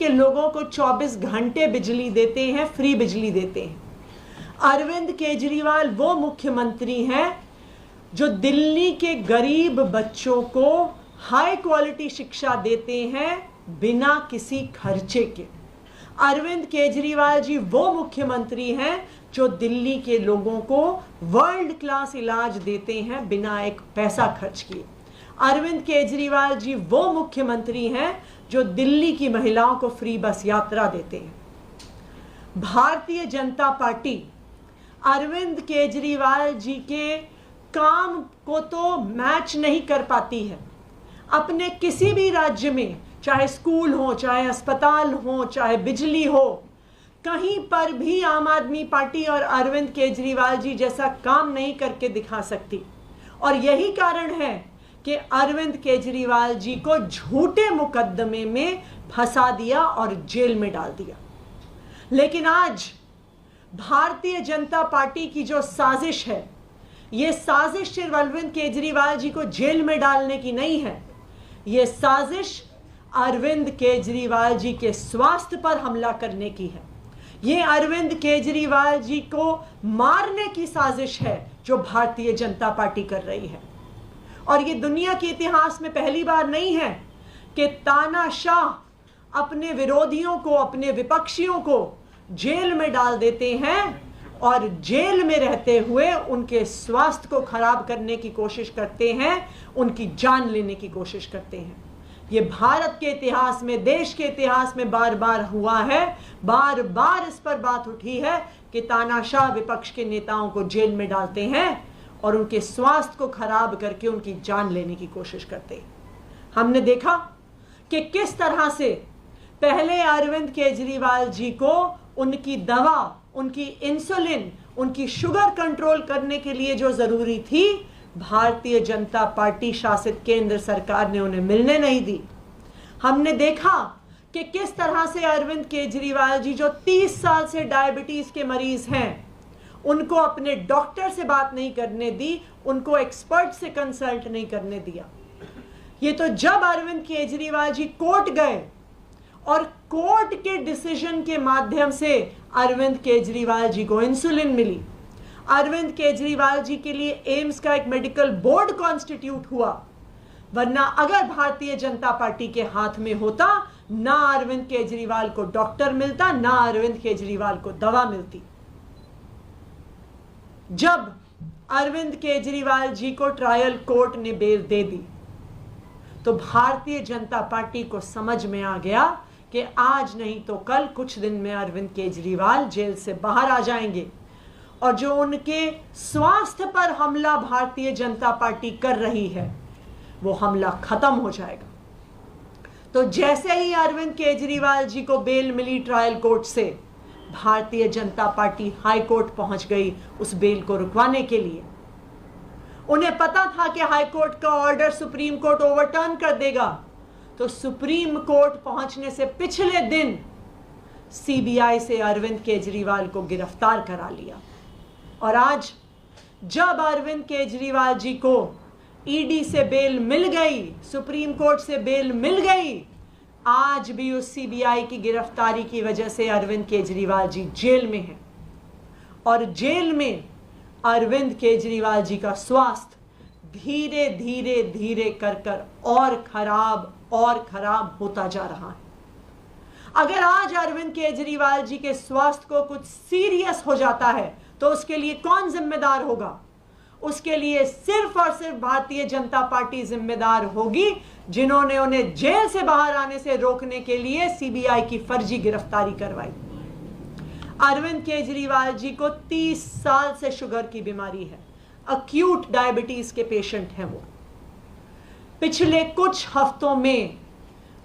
लोगों को 24 घंटे बिजली देते हैं, फ्री बिजली देते हैं। अरविंद केजरीवाल वो मुख्यमंत्री हैं जो दिल्ली के गरीब बच्चों को हाई क्वालिटी शिक्षा देते हैं बिना किसी खर्चे के। अरविंद केजरीवाल जी वो मुख्यमंत्री हैं जो दिल्ली के लोगों को वर्ल्ड क्लास इलाज देते हैं बिना एक पैसा खर्च किए। अरविंद केजरीवाल जी वो मुख्यमंत्री हैं जो दिल्ली की महिलाओं को फ्री बस यात्रा देते हैं। भारतीय जनता पार्टी अरविंद केजरीवाल जी के काम को तो मैच नहीं कर पाती है। अपने किसी भी राज्य में, चाहे स्कूल हो, चाहे अस्पताल हो, चाहे बिजली हो, कहीं पर भी आम आदमी पार्टी और अरविंद केजरीवाल जी जैसा काम नहीं करके दिखा सकती। और यही कारण है कि अरविंद केजरीवाल जी को झूठे मुकदमे में फंसा दिया और जेल में डाल दिया। लेकिन आज भारतीय जनता पार्टी की जो साजिश है, ये साजिश सिर्फ अरविंद केजरीवाल जी को जेल में डालने की नहीं है, ये साजिश अरविंद केजरीवाल जी के स्वास्थ्य पर हमला करने की है। ये अरविंद केजरीवाल जी को मारने की साजिश है जो भारतीय जनता पार्टी कर रही है। और ये दुनिया के इतिहास में पहली बार नहीं है कि तानाशाह अपने विरोधियों को, अपने विपक्षियों को जेल में डाल देते हैं और जेल में रहते हुए उनके स्वास्थ्य को खराब करने की कोशिश करते हैं, उनकी जान लेने की कोशिश करते हैं। ये भारत के इतिहास में, देश के इतिहास में बार बार हुआ है। बार बार इस पर बात उठी है कि तानाशाह विपक्ष के नेताओं को जेल में डालते हैं और उनके स्वास्थ्य को खराब करके उनकी जान लेने की कोशिश करते हैं। हमने देखा कि किस तरह से पहले अरविंद केजरीवाल जी को उनकी दवा, उनकी इंसुलिन, उनकी शुगर कंट्रोल करने के लिए जो जरूरी थी, भारतीय जनता पार्टी शासित केंद्र सरकार ने उन्हें मिलने नहीं दी। हमने देखा कि किस तरह से अरविंद केजरीवाल जी जो 30 साल से डायबिटीज के मरीज हैं, उनको अपने डॉक्टर से बात नहीं करने दी, उनको एक्सपर्ट से कंसल्ट नहीं करने दिया। ये तो जब अरविंद केजरीवाल जी कोर्ट गए और कोर्ट के डिसीजन के माध्यम से अरविंद केजरीवाल जी को इंसुलिन मिली, अरविंद केजरीवाल जी के लिए एम्स का एक मेडिकल बोर्ड कॉन्स्टिट्यूट हुआ। वरना अगर भारतीय जनता पार्टी के हाथ में होता, ना अरविंद केजरीवाल को डॉक्टर मिलता, ना अरविंद केजरीवाल को दवा मिलती। जब अरविंद केजरीवाल जी को ट्रायल कोर्ट ने बेल दे दी तो भारतीय जनता पार्टी को समझ में आ गया कि आज नहीं तो कल, कुछ दिन में अरविंद केजरीवाल जेल से बाहर आ जाएंगे और जो उनके स्वास्थ्य पर हमला भारतीय जनता पार्टी कर रही है, वो हमला खत्म हो जाएगा। तो जैसे ही अरविंद केजरीवाल जी को बेल मिली ट्रायल कोर्ट से, Bharatiya Janata party high court पहुंच गई उस बेल को रुकवाने के लिए। उन्हें पता था कि हाई कोर्ट का ऑर्डर सुप्रीम कोर्ट ओवरटर्न कर देगा, तो सुप्रीम कोर्ट पहुंचने से पिछले दिन सीबीआई से अरविंद केजरीवाल को गिरफ्तार करा लिया। और आज जब अरविंद केजरीवाल जी को ईडी से बेल मिल गई, सुप्रीम कोर्ट से बेल मिल गई, आज भी उस सीबीआई की गिरफ्तारी की वजह से अरविंद केजरीवाल जी जेल में हैं। और जेल में अरविंद केजरीवाल जी का स्वास्थ्य धीरे धीरे धीरे कर और खराब होता जा रहा है। अगर आज अरविंद केजरीवाल जी के स्वास्थ्य को कुछ सीरियस हो जाता है तो उसके लिए कौन जिम्मेदार होगा? उसके लिए सिर्फ और सिर्फ भारतीय जनता पार्टी जिम्मेदार होगी, जिन्होंने उन्हें जेल से बाहर आने से रोकने के लिए सीबीआई की फर्जी गिरफ्तारी करवाई। अरविंद केजरीवाल जी को 30 साल से शुगर की बीमारी है, अक्यूट डायबिटीज के पेशेंट हैं वो। पिछले कुछ हफ्तों में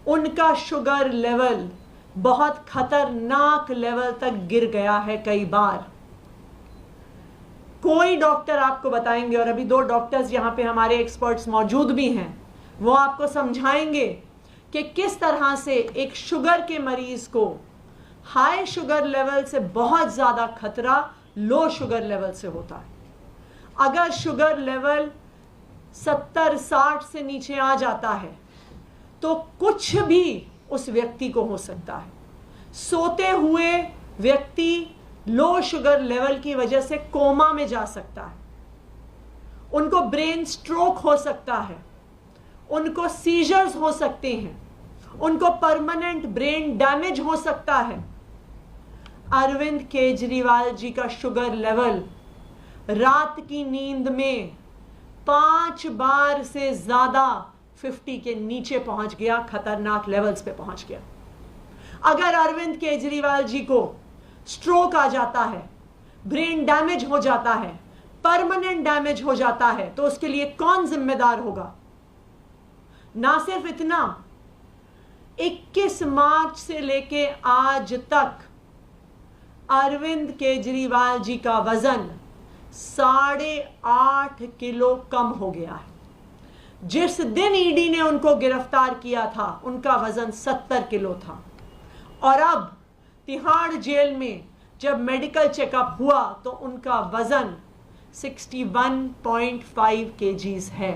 उनका शुगर लेवल बहुत खतरनाक लेवल तक गिर गया है कई बार। कोई डॉक्टर आपको बताएंगे, और अभी 2 डॉक्टर्स यहां पे हमारे एक्सपर्ट्स मौजूद भी हैं, वो आपको समझाएंगे कि किस तरह से एक शुगर के मरीज को हाई शुगर लेवल से बहुत ज्यादा खतरा लो शुगर लेवल से होता है। अगर शुगर लेवल 70-60 से नीचे आ जाता है तो कुछ भी उस व्यक्ति को हो सकता है। सोते हुए व्यक्ति लो शुगर लेवल की वजह से कोमा में जा सकता है, उनको ब्रेन स्ट्रोक हो सकता है, उनको सीजर्स हो सकते हैं, उनको परमानेंट ब्रेन डैमेज हो सकता है। अरविंद केजरीवाल जी का शुगर लेवल रात की नींद में 5 बार से ज्यादा 50 के नीचे पहुंच गया, खतरनाक लेवल्स पे पहुंच गया। अगर अरविंद केजरीवाल जी को स्ट्रोक आ जाता है, ब्रेन डैमेज हो जाता है, परमानेंट डैमेज हो जाता है, तो उसके लिए कौन जिम्मेदार होगा? ना सिर्फ इतना, 21 मार्च से लेके आज तक अरविंद केजरीवाल जी का वजन 8.5 किलो कम हो गया है। जिस दिन ईडी ने उनको गिरफ्तार किया था उनका वजन 70 किलो था, और अब तिहाड़ जेल में जब मेडिकल चेकअप हुआ तो उनका वजन 61.5 केजीज है।